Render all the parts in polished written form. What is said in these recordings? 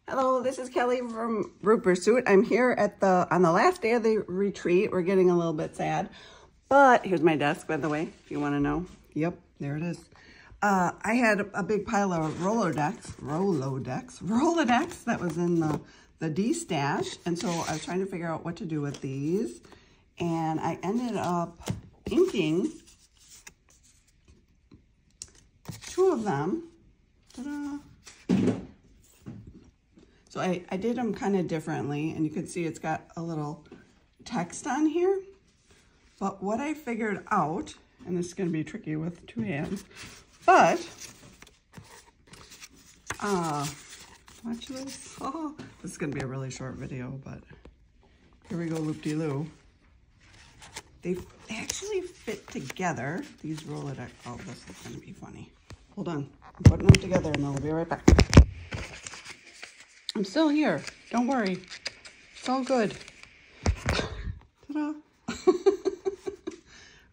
Hello, this is Kelly from Root Pursuit. I'm here at on the last day of the retreat. We're getting a little bit sad, but here's my desk, by the way, if you want to know. Yep, there it is. I had a big pile of Rolodex that was in the D stash, and so I was trying to figure out what to do with these, and I ended up inking two of them. Ta-da! So I did them kind of differently, and you can see it's got a little text on here. But what I figured out, and this is going to be tricky with two hands, but, watch this. Oh, this is going to be a really short video, but here we go, loop-de-loo. They actually fit together, these Rolodex. Oh, this is going to be funny. Hold on, I'm putting them together and I'll be right back. I'm still here. Don't worry. It's all good. Ta-da.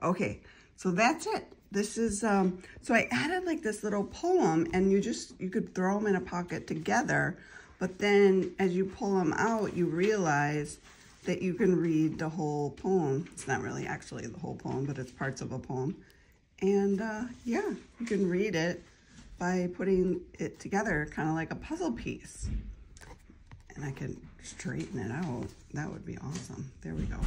Okay, so that's it. This is, so I added like this little poem, and you could throw them in a pocket together, but then as you pull them out, you realize that you can read the whole poem. It's not really actually the whole poem, but it's parts of a poem. And yeah, you can read it by putting it together, kind of like a puzzle piece. And I can straighten it out. That would be awesome. There we go.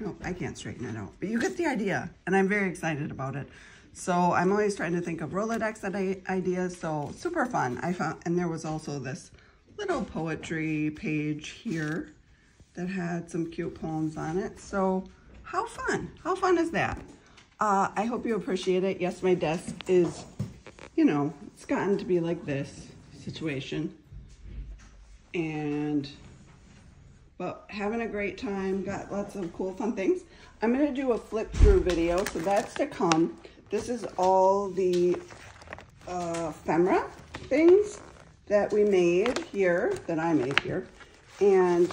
No, I can't straighten it out, but you get the idea, and I'm very excited about it. So I'm always trying to think of Rolodex ideas, so super fun. I found, and there was also this little poetry page here that had some cute poems on it. So how fun? How fun is that? I hope you appreciate it. Yes, my desk is, you know, it's gotten to be like this situation. But having a great time, got lots of cool fun things. I'm gonna do a flip through video, so that's to come. This is all the ephemera things that we made here, that I made here. And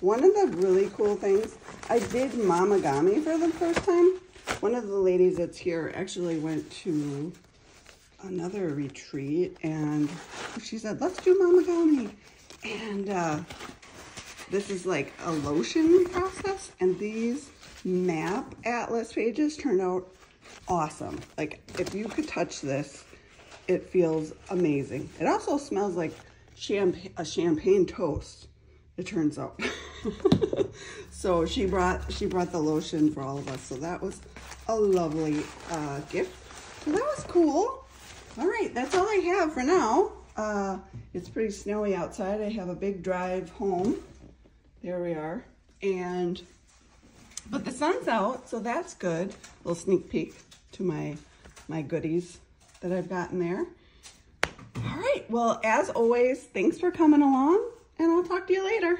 one of the really cool things, I did mamagami for the first time. One of the ladies that's here actually went to another retreat, and she said, let's do mamagami. And this is like a lotion process, and these map atlas pages turned out awesome. Like, if you could touch this, it feels amazing. It also smells like a champagne toast, it turns out. So she brought the lotion for all of us, so that was a lovely gift. So that was cool. All right, that's all I have for now. It's pretty snowy outside. I have a big drive home. There we are. But the sun's out, so that's good. A little sneak peek to my goodies that I've gotten there. All right, well, as always, thanks for coming along, and I'll talk to you later.